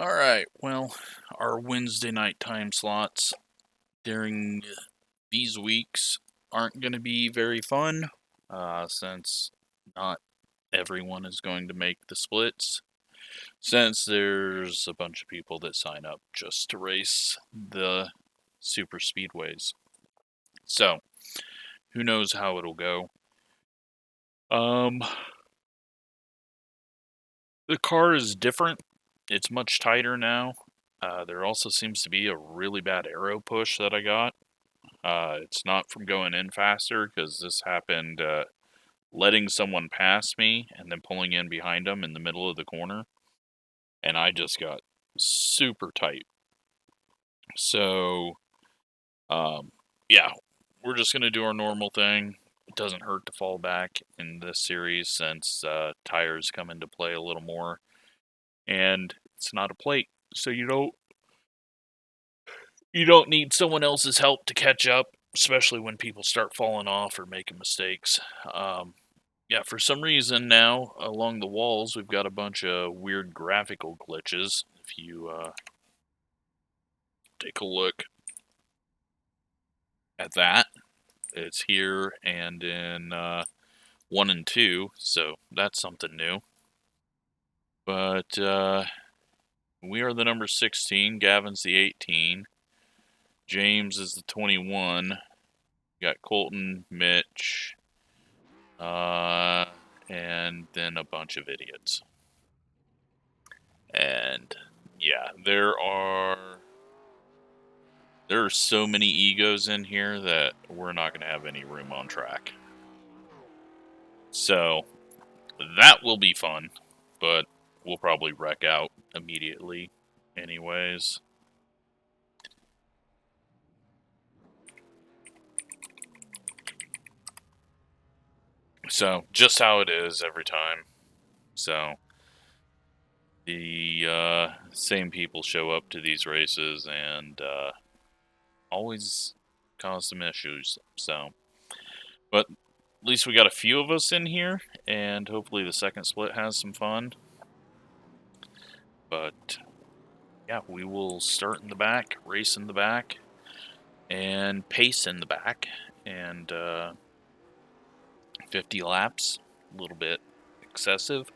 Alright, well, our Wednesday night time slots during these weeks aren't going to be very fun, since not everyone is going to make the splits, since there's a bunch of people that sign up just to race the super speedways. So, who knows how it'll go. The car is different. It's much tighter now. There also seems to be a really bad aero push that I got. It's not from going in faster, because this happened letting someone pass me and then pulling in behind them in the middle of the corner. And I just got super tight. So, yeah, we're just going to do our normal thing. It doesn't hurt to fall back in this series since tires come into play a little more. And it's not a plate, so you don't need someone else's help to catch up, especially when people start falling off or making mistakes. Yeah, for some reason now, along the walls, we've got a bunch of weird graphical glitches. If you take a look at that, it's here and in 1 and 2, so that's something new. But we are the number 16, Gavin's the 18, James is the 21, got Colton, Mitch, and then a bunch of idiots. And yeah, there are so many egos in here that we're not going to have any room on track. So that will be fun, but we'll probably wreck out immediately anyways. So just how it is every time. So the same people show up to these races and always cause some issues. So, but at least we got a few of us in here, and hopefully the second split has some fun. But yeah, we will start in the back, race in the back, and pace in the back, and 50 laps, a little bit excessive.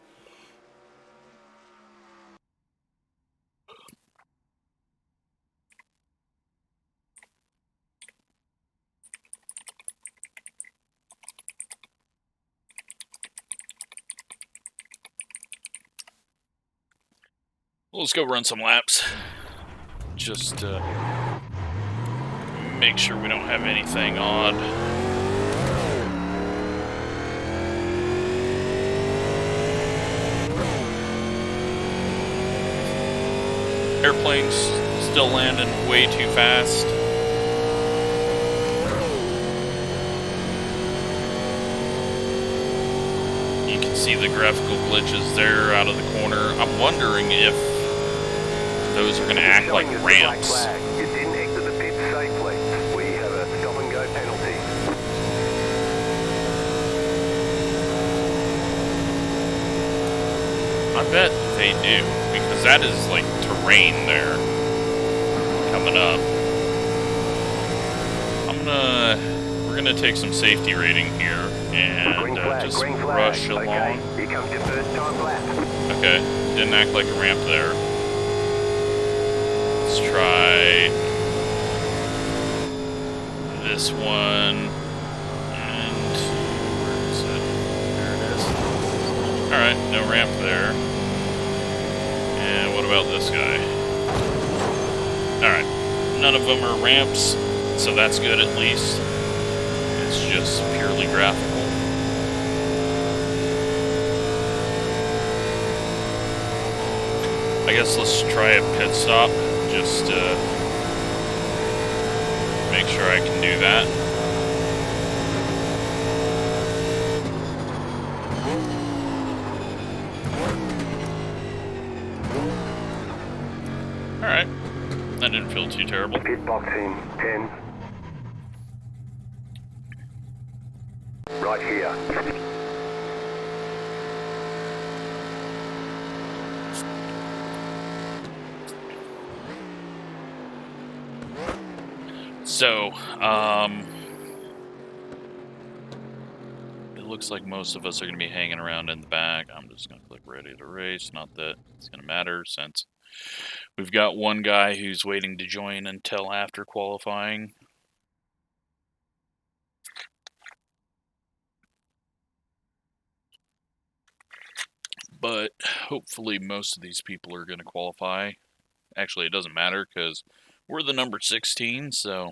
Well, let's go run some laps. Just make sure we don't have anything odd. Airplane's still landing way too fast. You can see the graphical glitches there out of the corner. I'm wondering if those are going to act like ramps. You didn't exit the pit safely. We have a stop and go penalty. I bet they do, because that is like terrain there coming up. We're gonna take some safety rating here and just rush along. Okay, here comes your first time lap. Okay, didn't act like a ramp there. Let's try this one. And where is it? There it is. Alright, no ramp there. And what about this guy? Alright, none of them are ramps, so that's good at least. It's just purely graphical. I guess let's try a pit stop, just to make sure I can do that. Alright, that didn't feel too terrible. Pit box in 10. Right here. So, it looks like most of us are going to be hanging around in the back. I'm just going to click ready to race. Not that it's going to matter since we've got one guy who's waiting to join until after qualifying. But hopefully most of these people are going to qualify. Actually, it doesn't matter because we're the number 16, so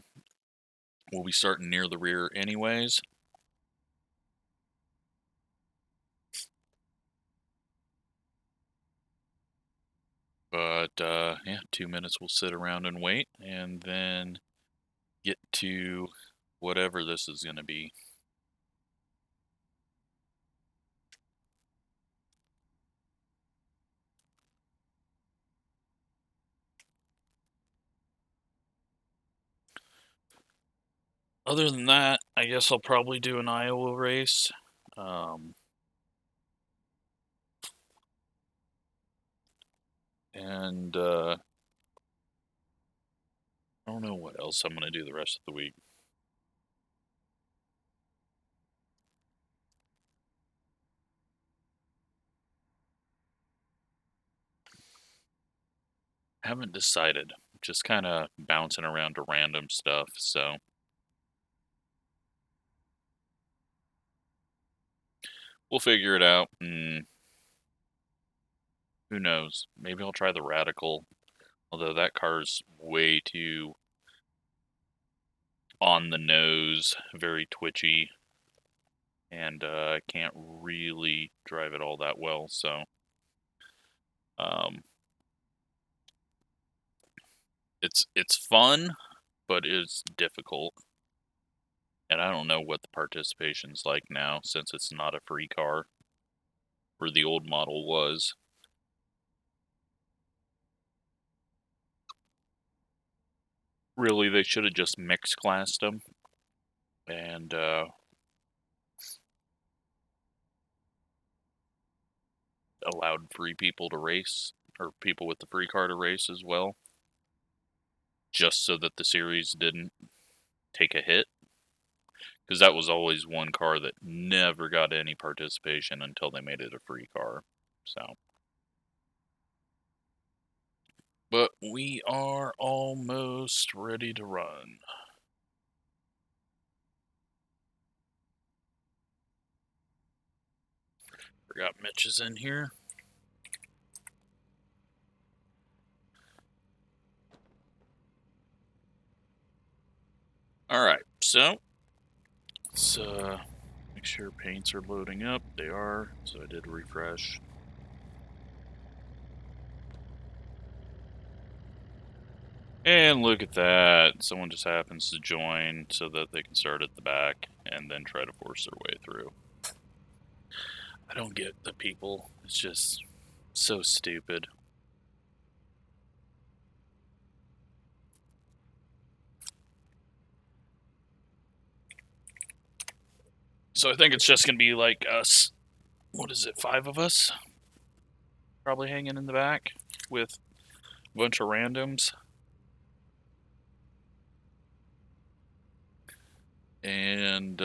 we'll be starting near the rear anyways. But, yeah, 2 minutes we'll sit around and wait, and then get to whatever this is going to be. Other than that, I guess I'll probably do an Iowa race. And I don't know what else I'm going to do the rest of the week. Haven't decided. Just kind of bouncing around to random stuff, so. We'll figure it out, and who knows? Maybe I'll try the Radical, although that car's way too on the nose, very twitchy, and I can't really drive it all that well, so. It's fun, but it's difficult. And I don't know what the participation's like now, since it's not a free car, where the old model was. Really, they should have just mixed classed them, and allowed free people to race, or people with the free car to race as well, just so that the series didn't take a hit. Because that was always one car that never got any participation until they made it a free car. So. But we are almost ready to run. Forgot Mitch is in here. Alright, so let's make sure paints are loading up. They are, so I did refresh. And look at that. Someone just happens to join so that they can start at the back and then try to force their way through. I don't get the people. It's just so stupid. So I think it's just going to be like us. What is it, 5 of us? Probably hanging in the back with a bunch of randoms. And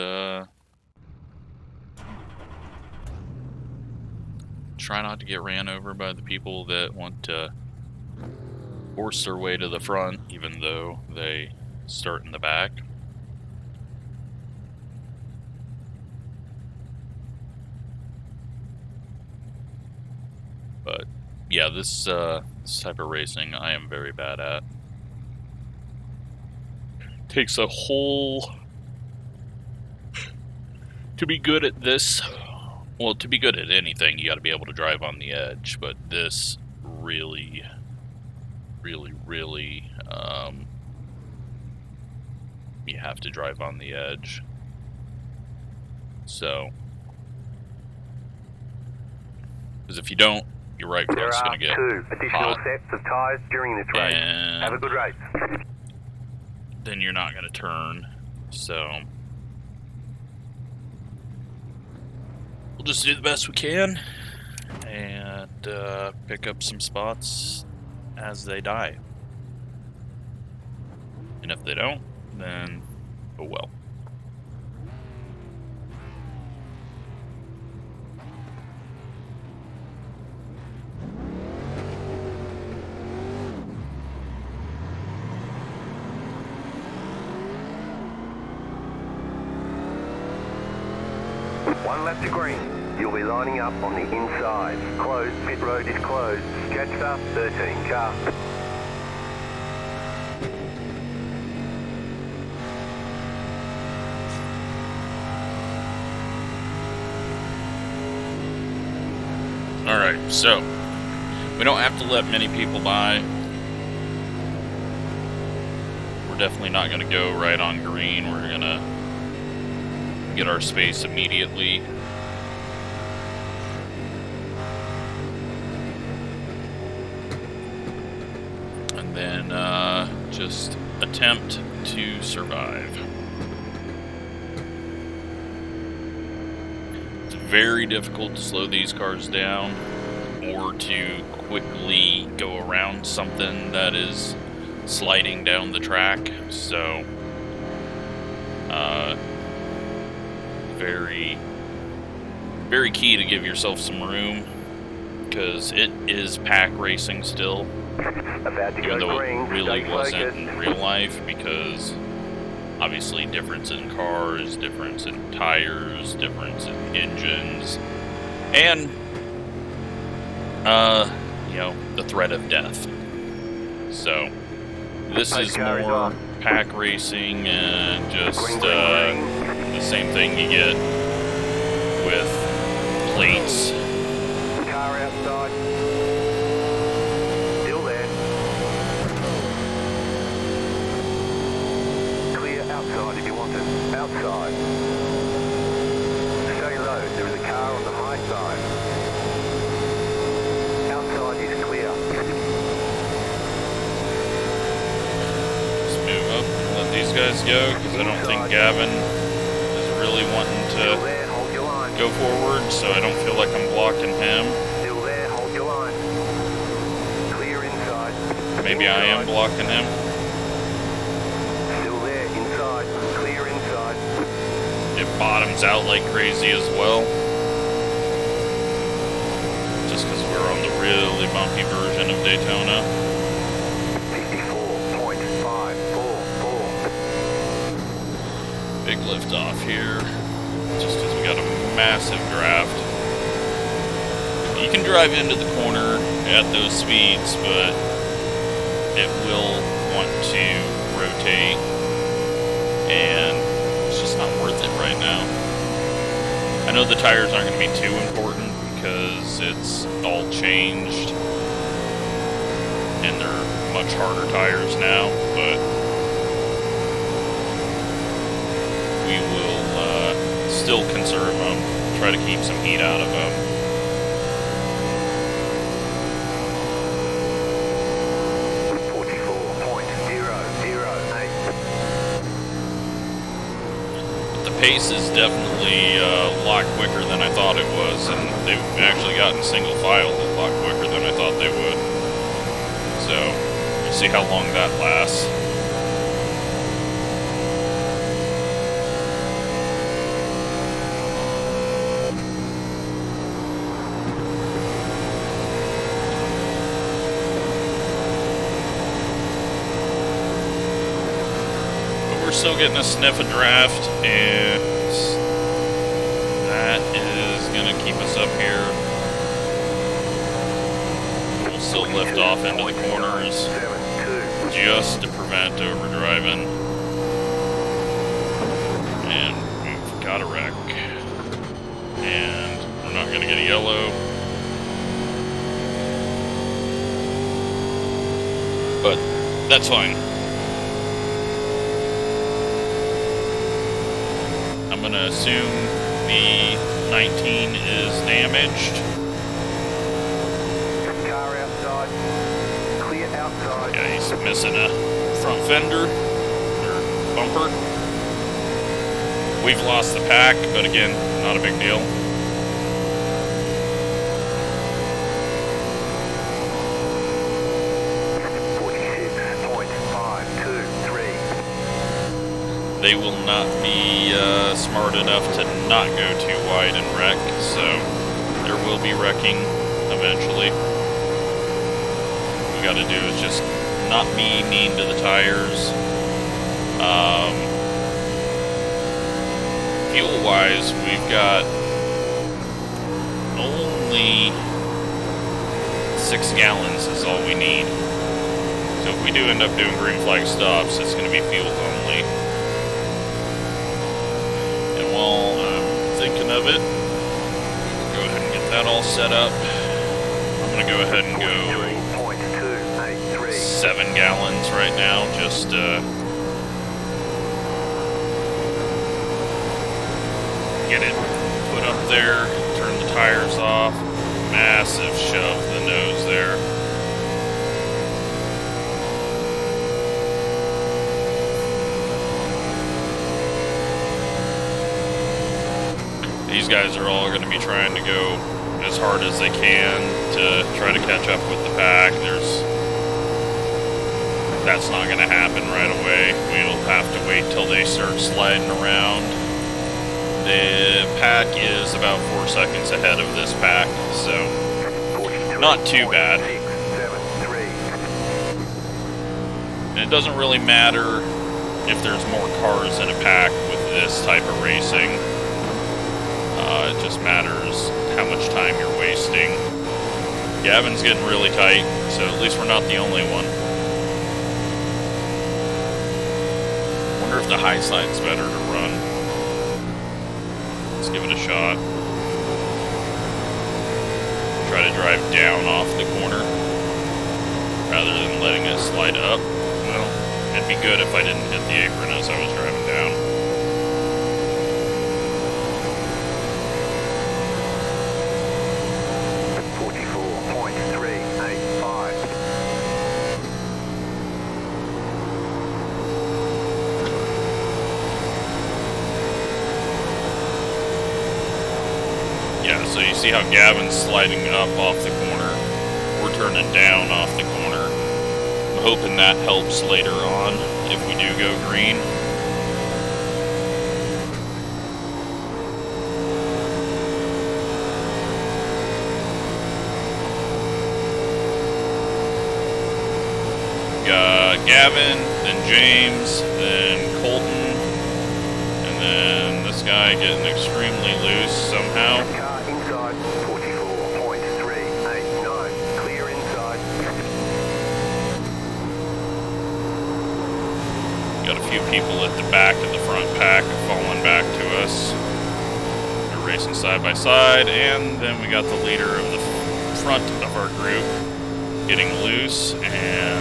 try not to get ran over by the people that want to force their way to the front, even though they start in the back. But yeah, this type of racing I am very bad at. Takes a whole... To be good at this, well, to be good at anything, you got to be able to drive on the edge. But this really, you have to drive on the edge. So, because if you don't, your right front's going to get 2 additional hot, sets of tyres during this race. Have a good race. Then you're not going to turn. So we'll just do the best we can and pick up some spots as they die. And if they don't, then oh well. One lap to green. You'll be lining up on the inside. Closed. Pit road is closed. Jetstar 13 car. Alright, so we don't have to let many people by. We're definitely not going to go right on green. We're going to get our space immediately. And then just attempt to survive. It's very difficult to slow these cars down or to quickly go around something that is sliding down the track. So very key to give yourself some room, because it is pack racing still, even though it really wasn't in real life, because obviously difference in cars, difference in tires, difference in engines, and you know, the threat of death. So this is more pack racing and just the same thing you get with plates. Car outside. Still there. Clear outside if you want it. Outside. Stay low. There is a car on the high side. Outside is clear. Let's move up and let these guys go, because I don't think Gavin is really wanting to go forward, so I don't feel like I'm blocking him. Still there, hold your line. Clear inside. Maybe I am blocking him. Still there, inside. Clear inside. It bottoms out like crazy as well. Just because we're on the really bumpy version of Daytona. 54.544. Big lift off here. Just because we got a massive draft. You can drive into the corner at those speeds, but it will want to rotate, and it's just not worth it right now. I know the tires aren't going to be too important because it's all changed and they're much harder tires now, but we will still conserve them, try to keep some heat out of them. The pace is definitely a lot quicker than I thought it was, and they've actually gotten single file a lot quicker than I thought they would. So, we'll see how long that lasts. We're still getting a sniff of draft, and that is going to keep us up here. We'll still lift off into the corners just to prevent overdriving. And we've got a wreck. And we're not going to get a yellow. But that's fine. I'm going to assume the 19 is damaged. Car outside. Clear outside. Yeah, he's missing a front fender or bumper. We've lost the pack, but again, not a big deal. they will not be smart enough to not go too wide and wreck, so there will be wrecking eventually. What we gotta do is just not be mean to the tires. Fuel-wise, we've got only 6 gallons is all we need. So if we do end up doing green flag stops, it's going to be fuel only. And while I'm thinking of it, we'll go ahead and get that all set up. I'm going to go ahead and go 7 gallons right now, just get it put up there, turn the tires off, massive shove to the nose there. These guys are all going to be trying to go as hard as they can to try to catch up with the pack. That's not going to happen right away. We'll have to wait till they start sliding around. The pack is about 4 seconds ahead of this pack, so not too bad. And it doesn't really matter if there's more cars in a pack with this type of racing. It just matters how much time you're wasting. Gavin's getting really tight, so at least we're not the only one. Wonder if the high side's better to run. Let's give it a shot. Try to drive down off the corner rather than letting it slide up. Well, it'd be good if I didn't hit the apron as I was driving down. Yeah, so you see how Gavin's sliding up off the corner. We're turning down off the corner. I'm hoping that helps later on if we do go green. Got Gavin, then James, then Colton, and then this guy getting extremely loose somehow. Got a few people at the back of the front pack falling back to us. They're racing side by side, and then we got the leader of the front of our group getting loose, and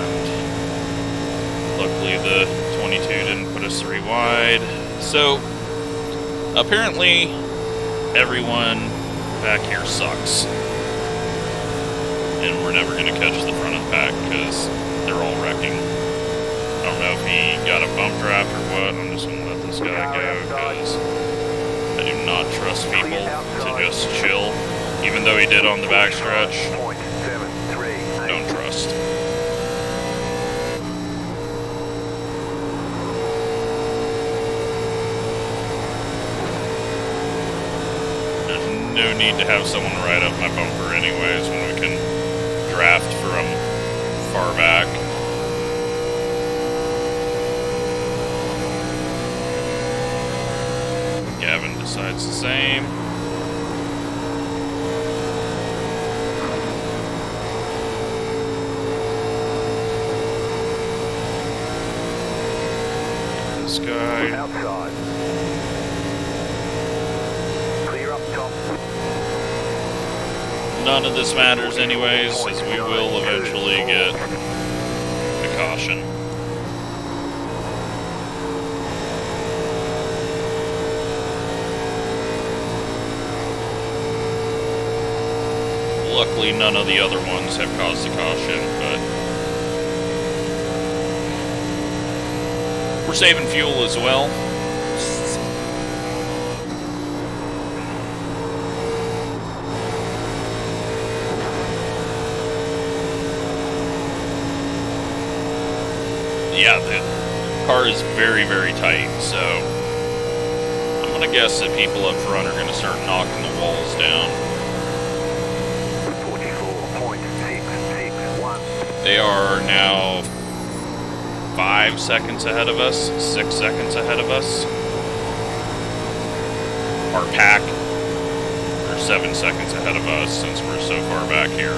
luckily the 22 didn't put us 3 wide. So apparently everyone back here sucks, and we're never going to catch the front of the pack because they're all wrecking. I don't know if he got a bump draft or what. I'm just going to let this guy go because I do not trust people to just chill. Even though he did on the backstretch, don't trust. There's no need to have someone ride up my bumper anyways when we can draft from far back. Gavin decides the same. This guy. Outside. Clear up top. None of this matters anyways, as we will eventually get the caution. Luckily, none of the other ones have caused the caution, but we're saving fuel as well. Yeah, car is very, very tight, so I'm gonna guess that people up front are gonna start knocking the walls down. 44.661. They are now 5 seconds ahead of us, 6 seconds ahead of us. Our pack are 7 seconds ahead of us since we're so far back here.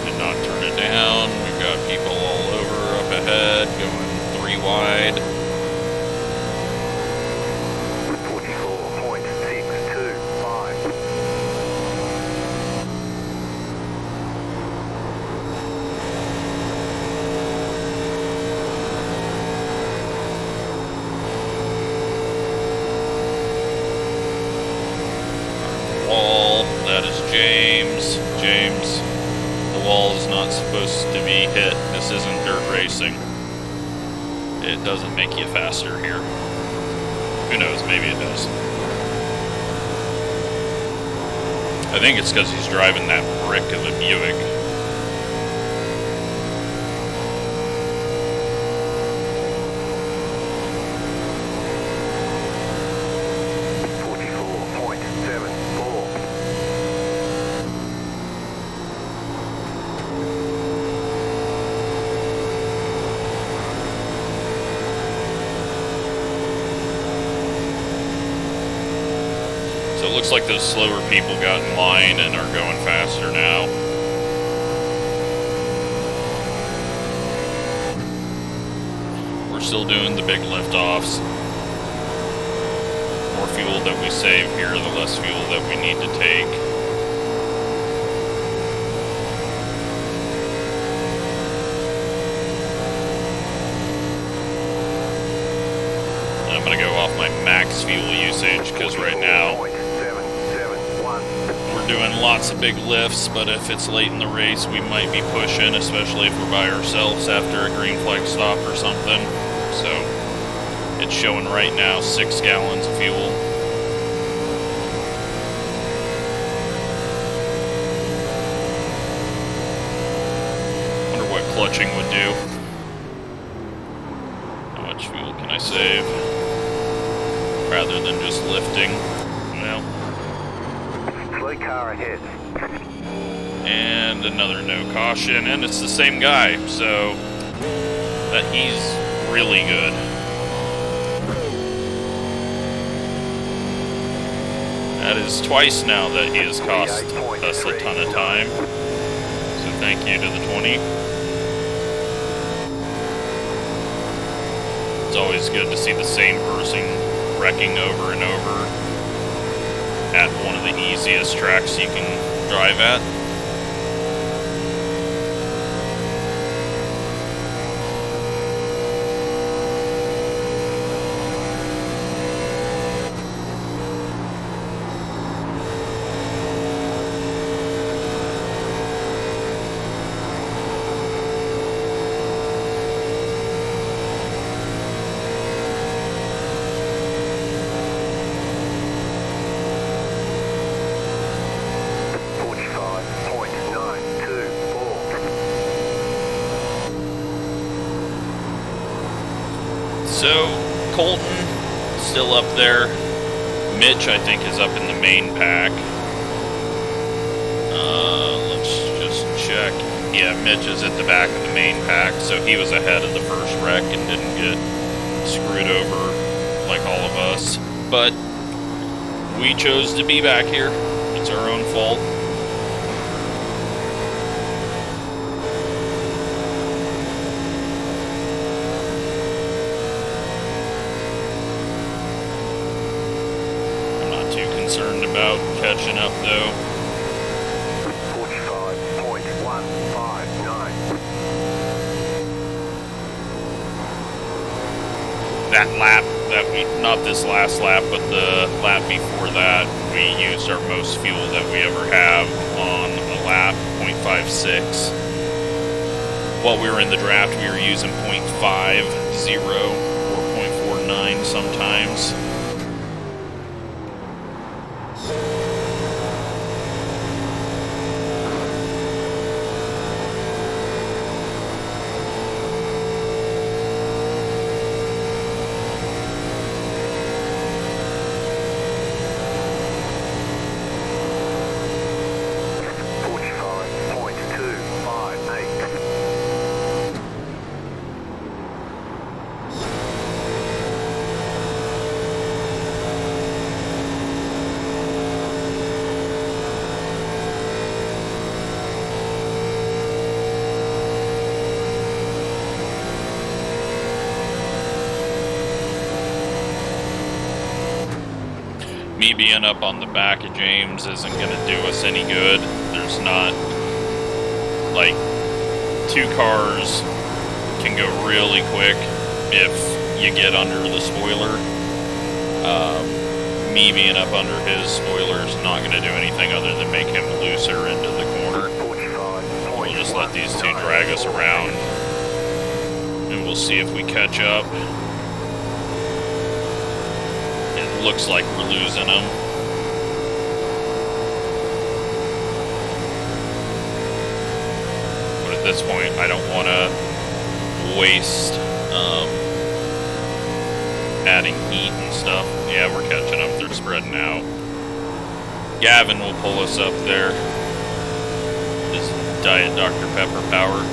Did not turn it down. We've got people all over up ahead going 3 wide. 44.625. Wall, that is James. James, the wall is not supposed to be hit. This isn't dirt racing. It doesn't make you faster here. Who knows, maybe it does. I think it's because he's driving that brick of a Buick. So it looks like those slower people got in line and are going faster now. We're still doing the big liftoffs. More fuel that we save here, the less fuel that we need to take. And I'm going to go off my max fuel usage because right now we're doing lots of big lifts, but if it's late in the race, we might be pushing, especially if we're by ourselves after a green flag stop or something. So it's showing right now 6 gallons of fuel. Wonder what clutching would do. How much fuel can I save? Rather than just lifting. Well. Slow car ahead. And another no caution, and it's the same guy, so that he's really good. That is twice now that he has cost us a ton of time. So thank you to the 20. It's always good to see the same person wrecking over and over at one of the easiest tracks you can drive at. So, Colton, still up there. Mitch, I think, is up in the main pack. Let's just check. Yeah, Mitch is at the back of the main pack, so he was ahead of the first wreck and didn't get screwed over like all of us. But we chose to be back here. It's our own fault. Concerned about catching up though. 45.159. That lap that we, not this last lap, but the lap before that, we used our most fuel that we ever have on a lap, 0.56. while we were in the draft, we were using 0.50 or 0.49 sometimes. Me being up on the back of James isn't going to do us any good. There's not, like, two cars can go really quick if you get under the spoiler. Me being up under his spoiler is not going to do anything other than make him looser into the corner. We'll just let these two drag us around, and we'll see if we catch up. Looks like we're losing them. But at this point, I don't want to waste adding heat and stuff. Yeah, we're catching up. They're spreading out. Gavin will pull us up there. His Diet Dr. Pepper power.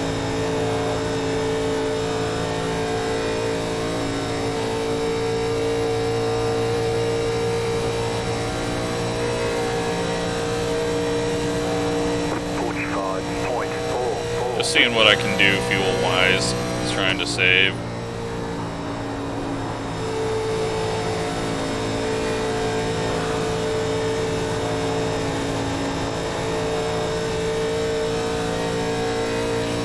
Just seeing what I can do fuel-wise. Just trying to save.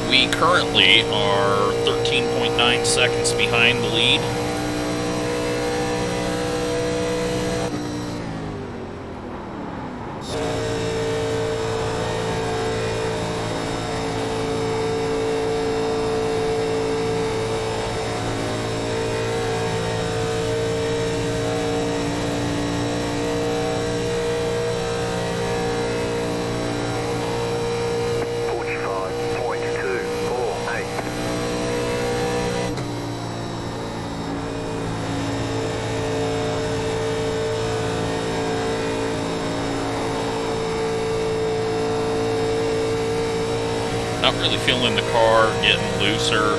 We currently are 13.9 seconds behind the lead. Not really feeling the car getting looser.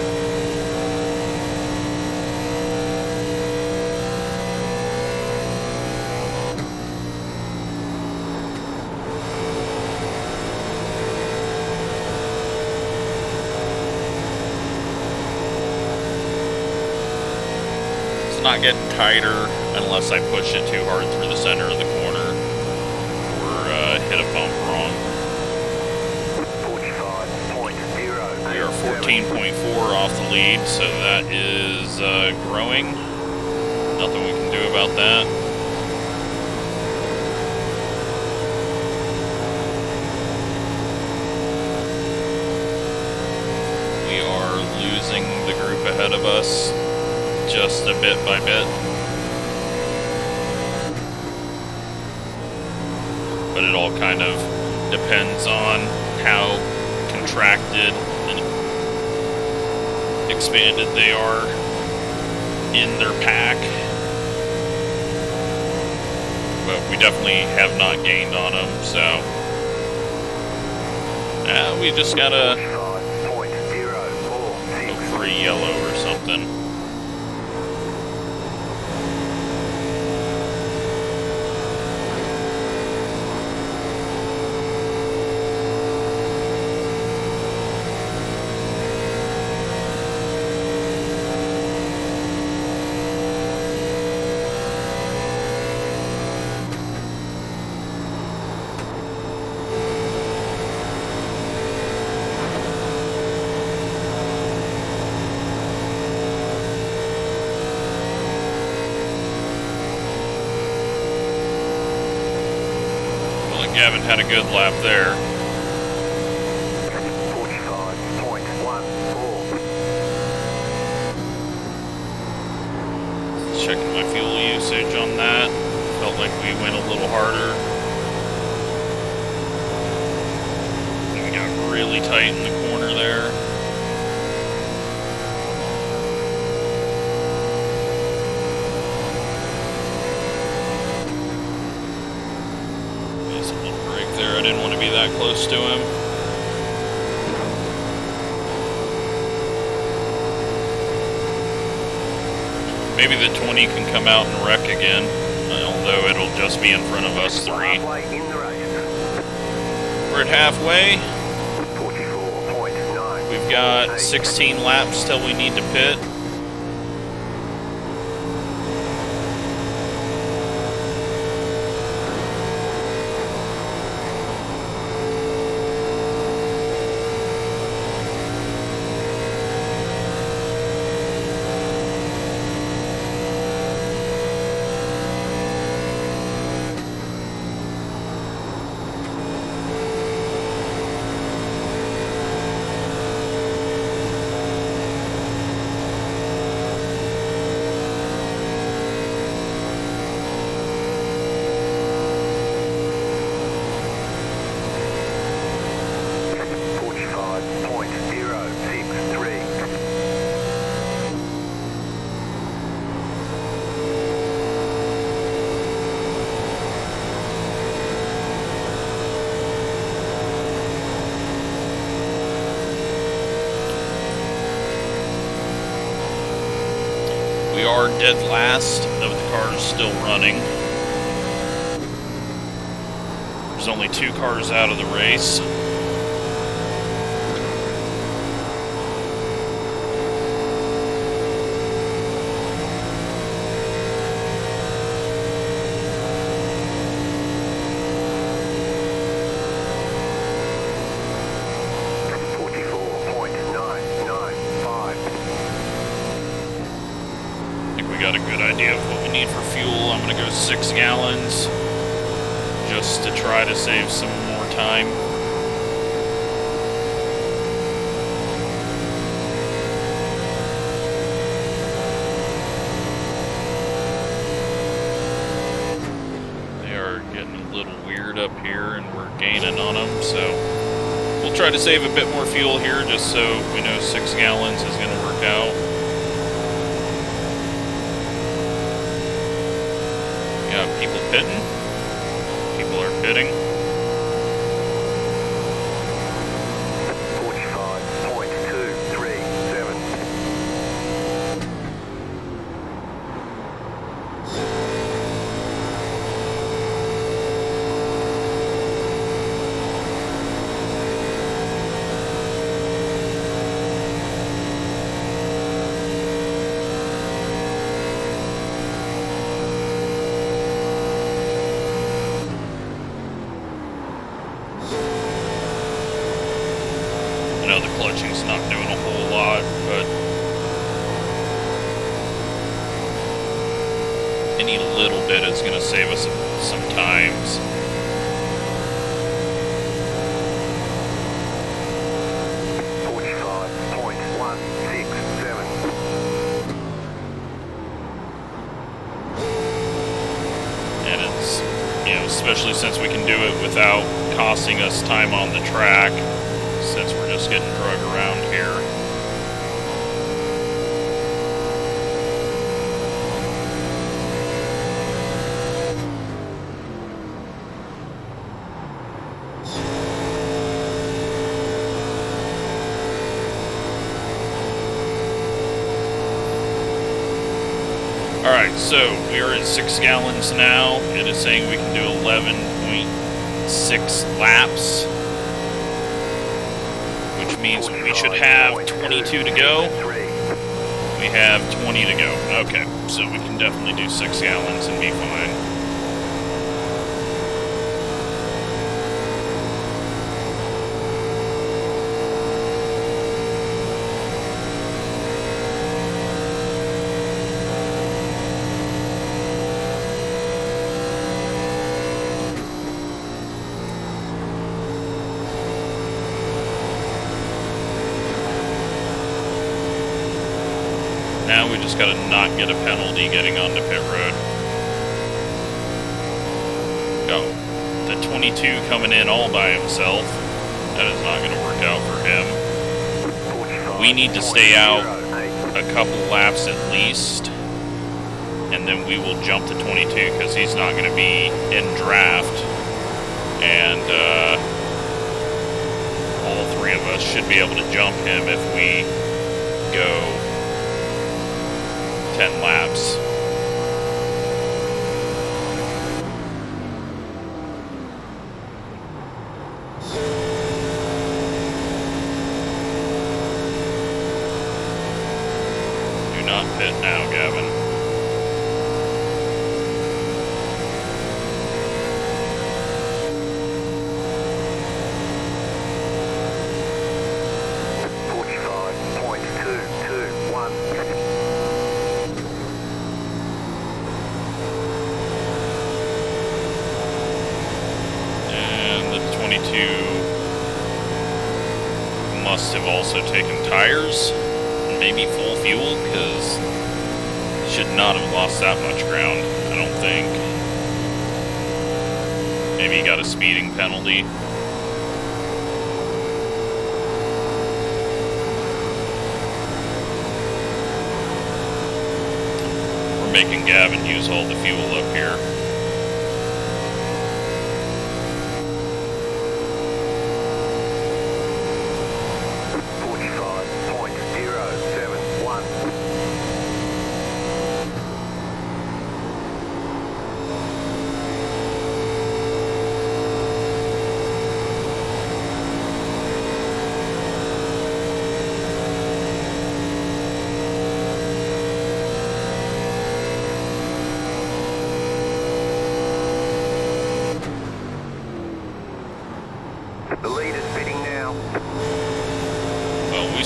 It's not getting tighter unless I push it too hard through the center of the corner or hit a bump wrong. 14.4 off the lead, so that is growing. Nothing we can do about that. We are losing the group ahead of us just a bit by bit. But it all kind of depends on how contracted and expanded they are in their pack. But we definitely have not gained on them, so we just gotta go for a yellow or something. Gavin had a good lap there. 45.14. we went a little harder. We got really tight in the corner there. There's a little break there. I didn't want to be that close to him. Maybe the 20 can come out and wreck again, although it'll just be in front of us three. We're at halfway. 44.9. We've got 16 laps till we need to pit. We are dead last of the cars still running. There's only 2 cars out of the race. Got a good idea of what we need for fuel. I'm going to go 6 gallons just to try to save some more time. They are getting a little weird up here and we're gaining on them, so we'll try to save a bit more fuel here just so we know 6 gallons is going to work out. People pitting. People are pitting. 45.237. I know the clutching's not doing a whole lot, but any little bit is going to save us some times. And it's, you know, especially since we can do it without costing us time on the track, since we're just getting drug around here. Alright, so we are at 6 gallons now. It is saying we can do 11.6 laps. Which means we should have 22 to go. We have 20 to go. Okay, so we can definitely do 6 gallons and be fine. Now we just gotta not get a penalty getting onto pit road. 22 coming in all by himself. That is not going to work out for him. We need to stay out a couple laps at least, and then we will jump to 22 because he's not going to be in draft. And all three of us should be able to jump him if we go 10 laps. Do not pit now, Gavin. Must have also taken tires and maybe full fuel, because he should not have lost that much ground, I don't think. Maybe he got a speeding penalty. We're making Gavin use all the fuel up here.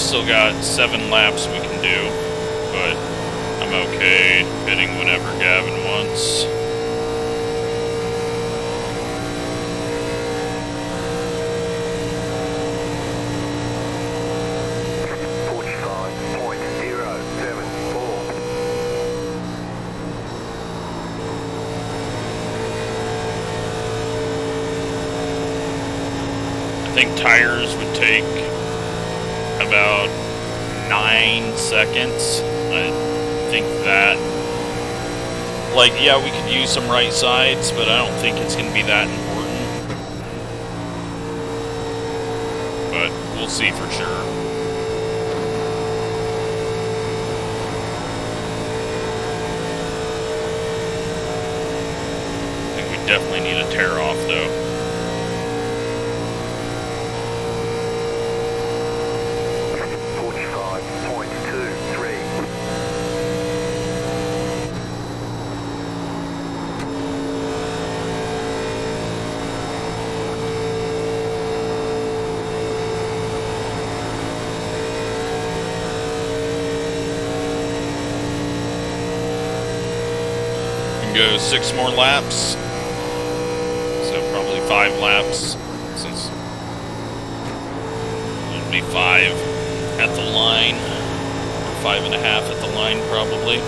Still got 7 laps we can do, but I'm okay bidding whenever Gavin wants. I think tires would take about 9 seconds. I think that, like, yeah, we could use some right sides, but I don't think it's going to be that important. But we'll see for sure. I think we definitely need a tear off, though. Go 6 more laps, so probably 5 laps, since it'll be 5 at the line, or 5.5 at the line probably.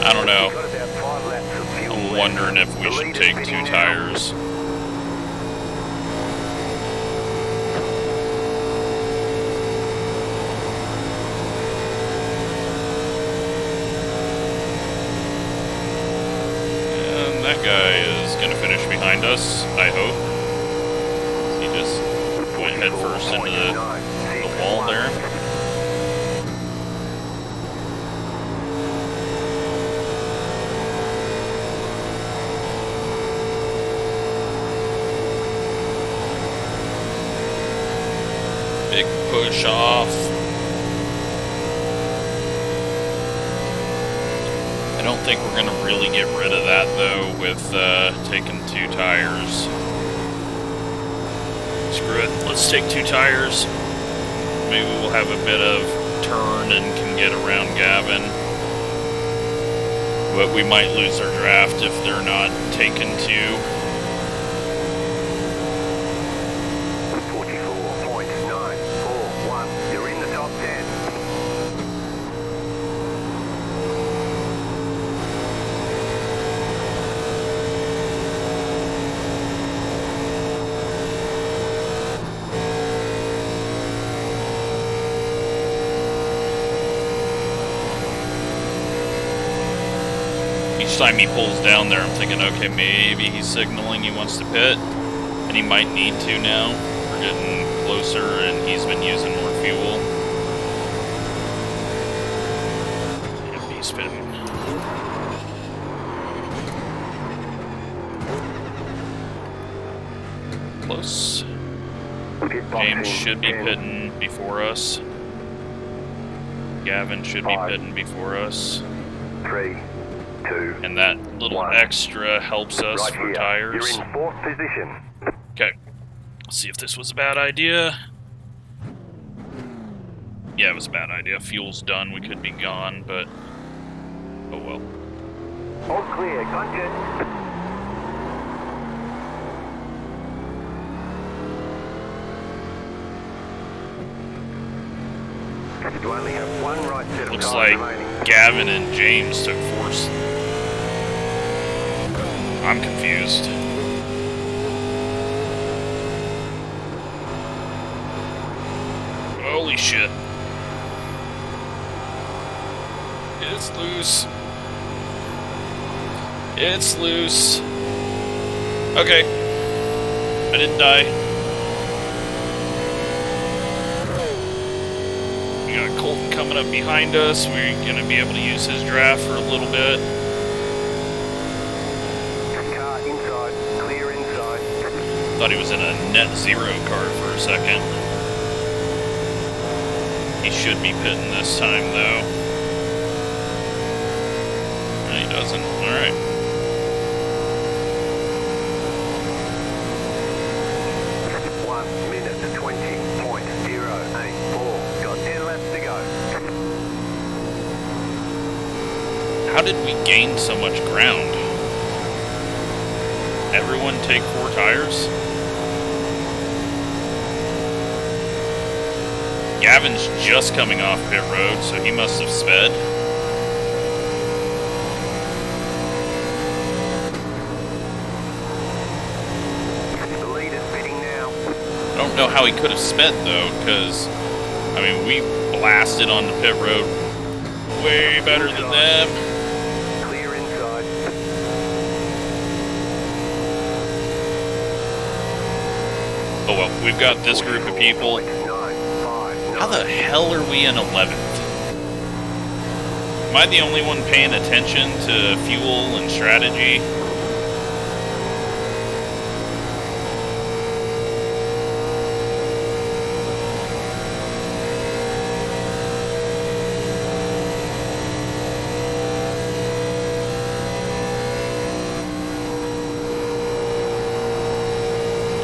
I don't know. I'm wondering if we should take 2 tires. And that guy is going to finish behind us, I hope. He just went head first into the wall there. Big push off. I don't think we're going to really get rid of that, though, with taking 2 tires. Screw it. Let's take 2 tires. Maybe we'll have a bit of turn and can get around Gavin. But we might lose our draft if they're not taken 2. 44.941. You're in the top 10. Each time he pulls down there, I'm thinking, okay, maybe he's signaling he wants to pit, and he might need to now. We're getting closer, and he's been using more fuel. Yep, he's pitting. Close. James should be pitting before us. Gavin should be pitting before us. 3, 2, and that little 1. extra helps us Right for here. tires. You're in 4th position. Okay, let's see if this was a bad idea. Yeah, it was a bad idea. Fuel's done, we could be gone, but oh well. All clear, contact. You only have 1 right set of Looks tires like remaining. Gavin and James took force. I'm confused. Holy shit. It's loose. It's loose. Okay. I didn't die. We got Colton coming up behind us. We're going to be able to use his draft for a little bit. Car inside, clear inside. Thought he was in a net zero car for a second. He should be pitting this time, though. No, he doesn't. Alright. How did we gain so much ground? Everyone take 4 tires? Gavin's just coming off pit road, so he must have sped. The lead is pitting now. I don't know how he could have sped, though, because, I mean, we blasted on the pit road way better than them. Clear inside. Oh well, we've got this group of people. How the hell are we in 11th? Am I the only one paying attention to fuel and strategy?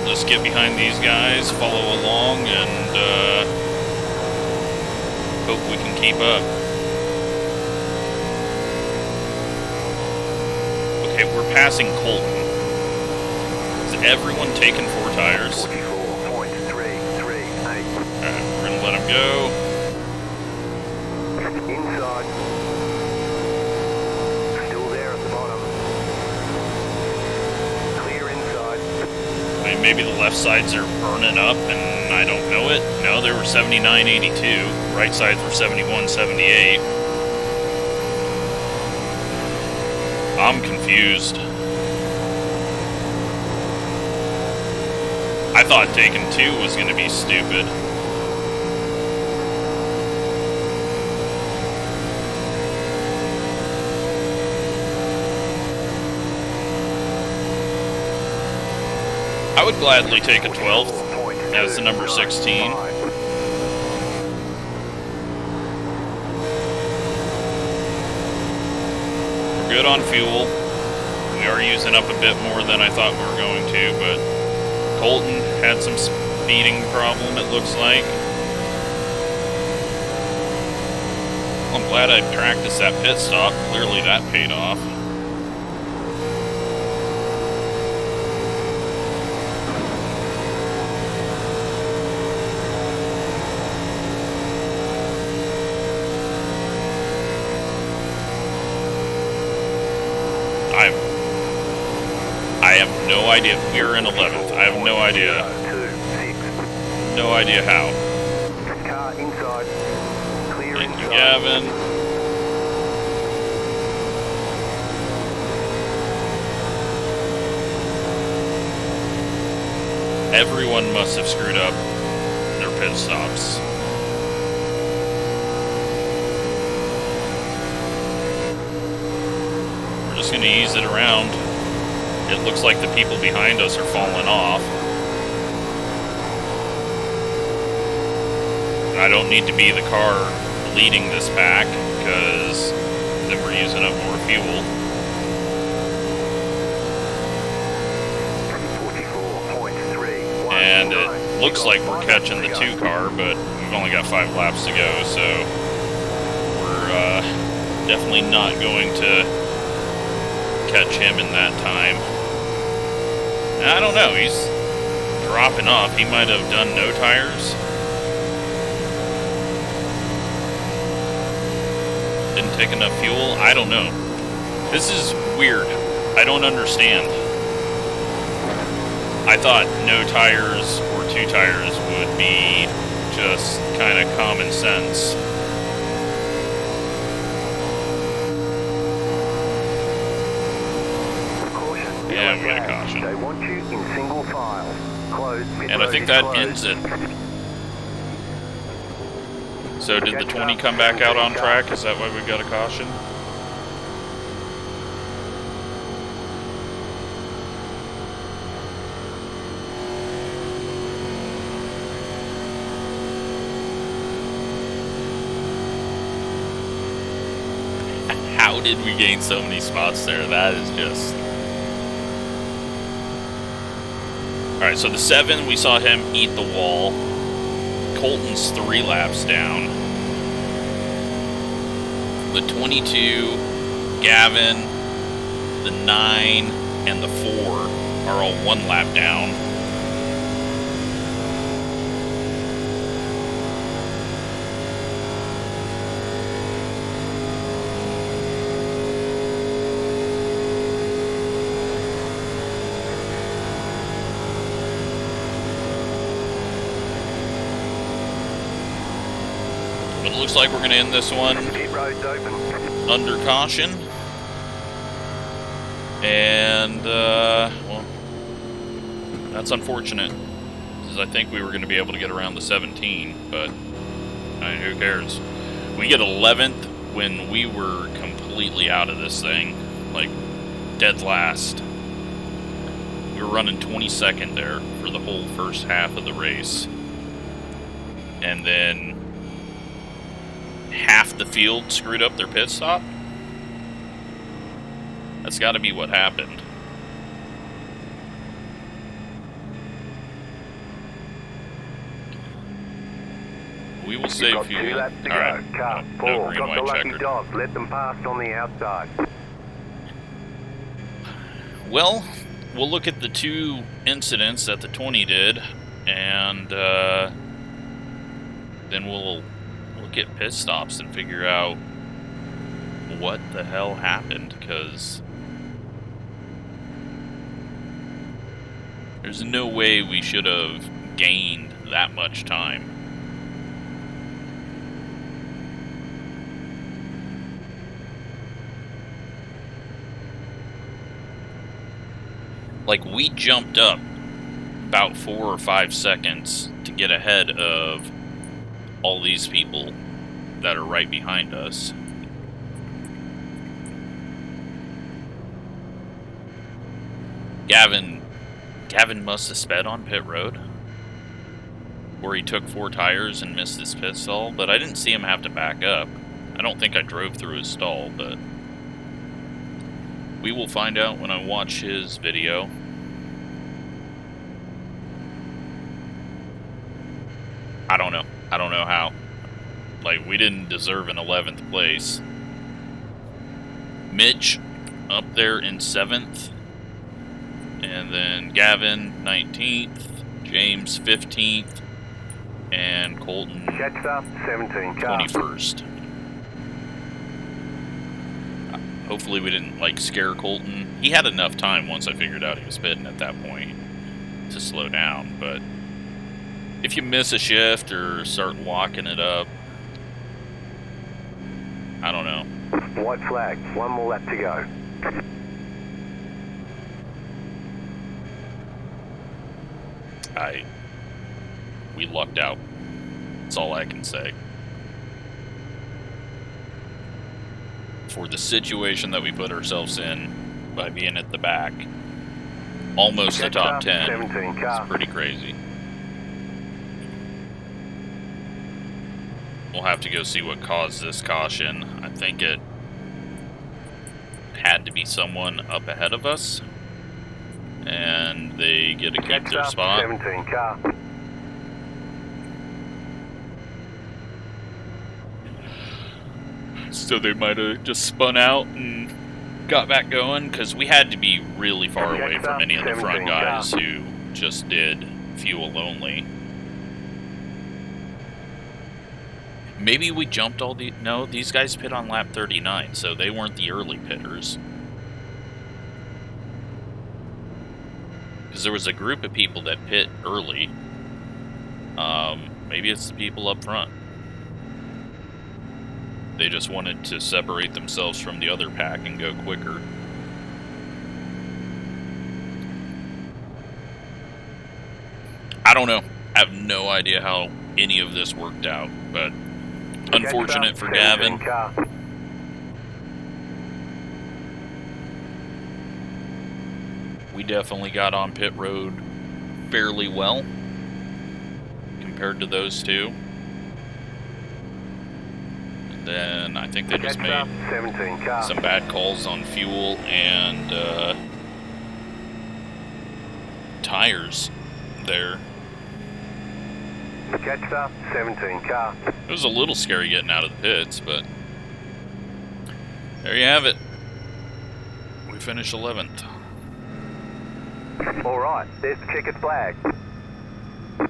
Just get behind these guys, follow along, and hope we can keep up. Okay, we're passing Colton. Is everyone taking 4 tires? 44.338. Alright, we're gonna let him go. Inside. Still there at the bottom. Clear inside. I mean, maybe the left sides are burning up and I don't know it. No, they were 79.82. Right sides were 71.78. I'm confused. I thought taking 2 was going to be stupid. I would gladly take a 12th as the number 16. good on fuel. We are using up a bit more than I thought we were going to, but Colton had some speeding problem, it looks like. I'm glad I practiced that pit stop. Clearly that paid off. I have no idea. We're in 11th. I have no idea. No idea how. Car inside. Clear Thank you, inside. Gavin. Everyone must have screwed up their pit stops. We're just going to ease it around. It looks like the people behind us are falling off. I don't need to be the car leading this pack, because then we're using up more fuel. 44.3. And it looks like we're catching the 2 car, but we've only got 5 laps to go, so we're definitely not going to catch him in that time. I don't know, he's dropping off. He might have done no tires. Didn't take enough fuel. I don't know. This is weird. I don't understand. I thought no tires or 2 tires would be just kind of common sense. Yeah, we got a caution. They want you in single file. Closed. And I think that ends it. So did the 20 come back out on track? Is that why we got a caution? How did we gain so many spots there? That is just... Alright, so the 7, we saw him eat the wall. Colton's 3 laps down. The 22, Gavin, the 9, and the 4 are all 1 lap down. It looks like we're going to end this one under caution. And, well, that's unfortunate, because I think we were going to be able to get around the 17, but I mean, who cares? We get 11th when we were completely out of this thing, like dead last. We were running 22nd there for the whole first half of the race. And then half the field screwed up their pit stop. That's got to be what happened. We will save fuel. Alright, no green, white checkered. Let them pass on the outside. Well, we'll look at the 2 incidents that the 20 did, and then we'll look at pit stops and figure out what the hell happened, because there's no way we should have gained that much time. Like, we jumped up about 4 or 5 seconds to get ahead of all these people that are right behind us. Gavin must have sped on pit road, or he took 4 tires and missed his pit stall, but I didn't see him have to back up. I don't think I drove through his stall, but We will find out when I watch his video. I don't know. I don't know how. Like, we didn't deserve an 11th place. Mitch up there in 7th. And then Gavin 19th. James 15th. And Colton 21st. Hopefully we didn't, like, scare Colton. He had enough time once I figured out he was pitting at that point to slow down, but if you miss a shift or start locking it up, I don't know. White flag, one more lap to go. We lucked out. That's all I can say. For the situation that we put ourselves in by being at the back, almost the top 10, it's pretty crazy. We'll have to go see what caused this caution. I think it had to be someone up ahead of us, and they get to keep their spot. 17 car. So they might have just spun out and got back going, because we had to be really far away from any of the front guys who just did fuel only. Maybe we jumped all the... No, these guys pit on lap 39, so they weren't the early pitters. Because there was a group of people that pit early. Maybe it's the people up front. They just wanted to separate themselves from the other pack and go quicker. I don't know. I have no idea how any of this worked out, but unfortunate for Gavin. We definitely got on pit road fairly well compared to those two. And then I think they just made some bad calls on fuel and tires there. Catch up, 17 car. It was a little scary getting out of the pits, but there you have it. We finished 11th. All right, there's the checkered flag.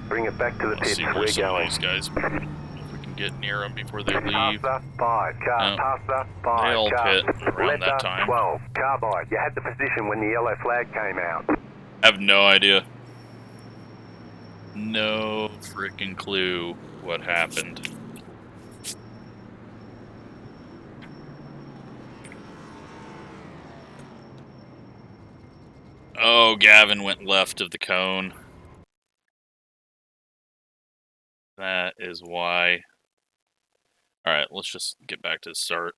Bring it back to the pits. See where some of these guys, if we can get near them before they leave. Past the 5 car, No, past the 5 they all car. pit around that Letter time. 12, carbide. You had the position when the yellow flag came out. I have no idea. No freaking clue what happened. Oh, Gavin went left of the cone. That is why. Alright, let's just get back to the start.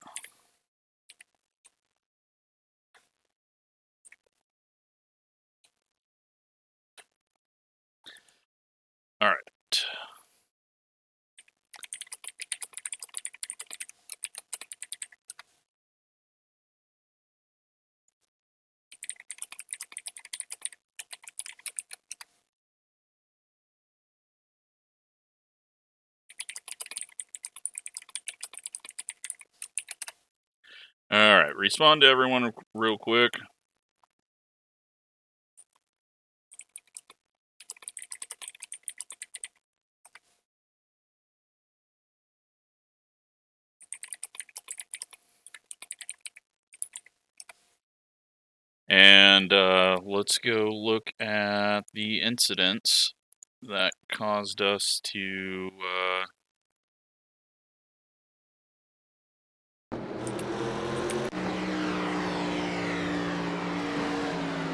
Alright. Alright, respond to everyone real quick. And let's go look at the incidents that caused us to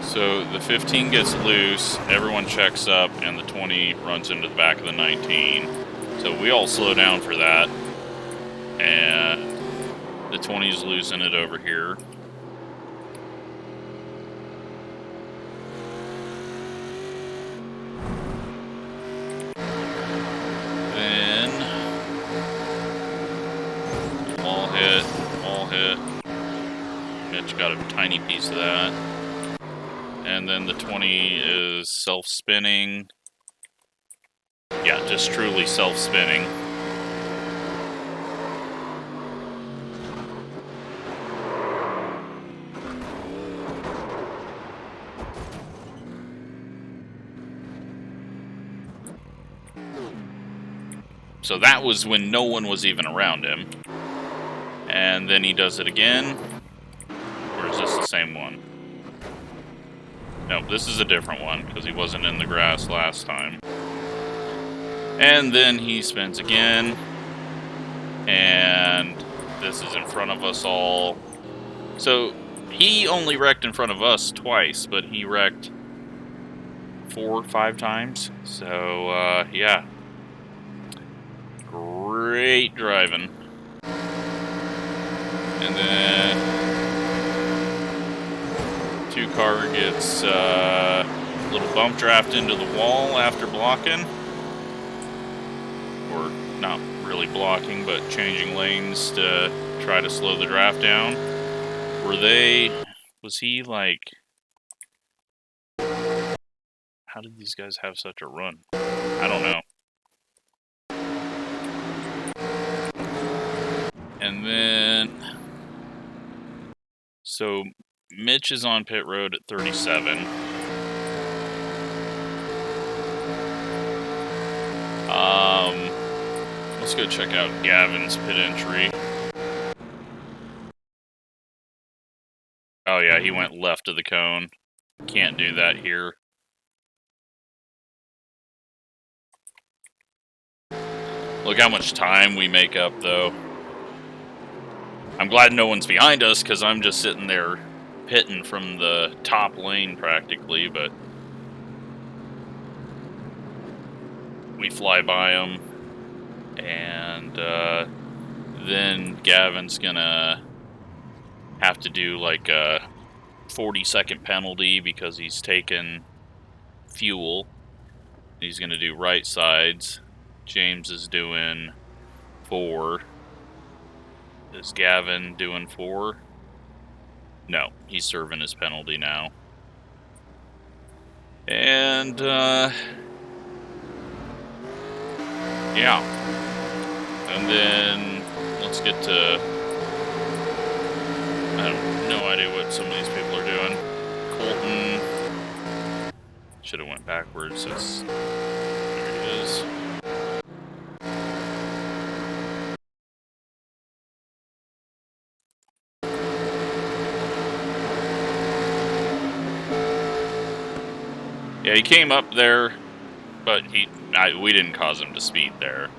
so the 15 gets loose, everyone checks up, and the 20 runs into the back of the 19. So we all slow down for that. And the 20's losing it over here. Then all hit. Mitch which got a tiny piece of that. And then the 20 is self-spinning. Yeah, just truly self-spinning. So that was when no one was even around him. And then he does it again. Or is this the same one? No, this is a different one, because he wasn't in the grass last time. And then he spins again. And this is in front of us all. So he only wrecked in front of us twice, but he wrecked 4 or 5 times. So, yeah. Great driving. And then 2-car gets a little bump draft into the wall after blocking. Or not really blocking, but changing lanes to try to slow the draft down. Was he like... How did these guys have such a run? I don't know. And then, so Mitch is on pit road at 37. Let's go check out Gavin's pit entry. Oh yeah, he went left of the cone. Can't do that here. Look how much time we make up, though. I'm glad no one's behind us, because I'm just sitting there pitting from the top lane, practically, but we fly by them, and then Gavin's gonna have to do like a 40-second penalty because he's taken fuel. He's gonna do right sides. James is doing 4. Is Gavin doing 4? No, he's serving his penalty now. And, yeah. And then, let's get to... I have no idea what some of these people are doing. Colton... Should have went backwards. There he is. Yeah, he came up there, but we didn't cause him to speed there.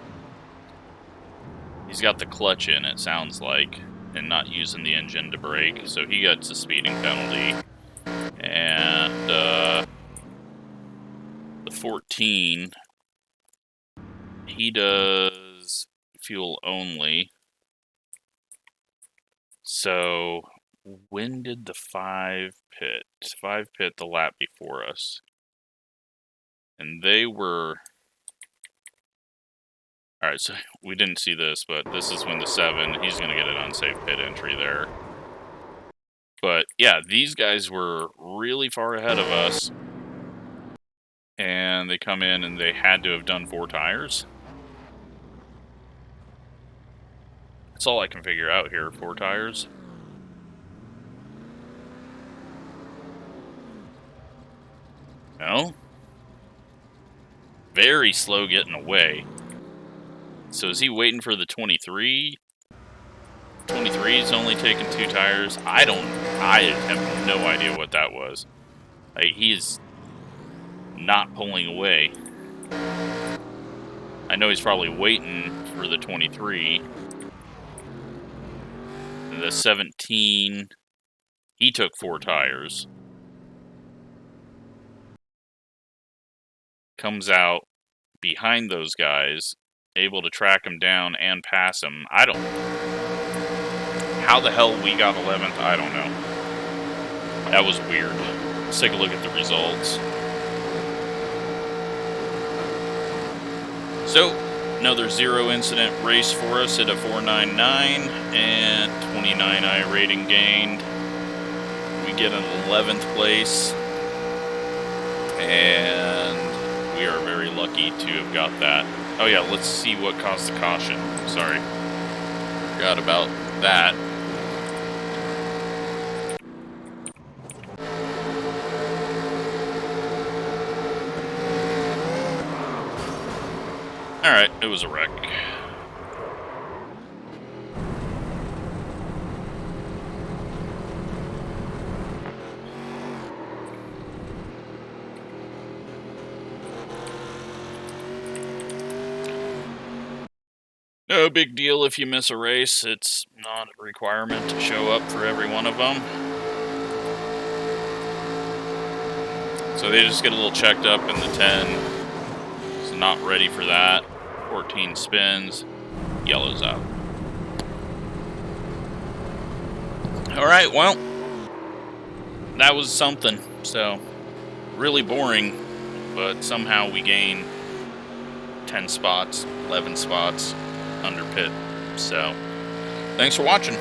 He's got the clutch in, it sounds like, and not using the engine to brake, so he gets a speeding penalty. And the 14, he does fuel only. So when did the 5 pit? 5 pit the lap before us. And they were... Alright, so we didn't see this, but this is when the 7, he's going to get an unsafe pit entry there. But yeah, these guys were really far ahead of us. And they come in and they had to have done 4 tires. That's all I can figure out here, 4 tires. No? Very slow getting away. So is he waiting for the 23? 23 is only taking 2 tires. I have no idea what that was. Like, he is not pulling away. I know he's probably waiting for the 23. And the 17, he took 4 tires. Comes out behind those guys, able to track him down and pass him. I don't... How the hell we got 11th, I don't know. That was weird. Let's take a look at the results. So, another 0 incident race for us at a 499 and 29 iRating gained. we get an 11th place, and we are very lucky to have got that. Oh yeah, let's see what caused the caution. Sorry, forgot about that. Alright, it was a wreck. No big deal if you miss a race. It's not a requirement to show up for every one of them. So they just get a little checked up in the 10. It's not ready for that. 14 spins. Yellow's out. Alright, well, that was something. So, really boring, but somehow we gain 10 spots, 11 spots under pit. So, thanks for watching.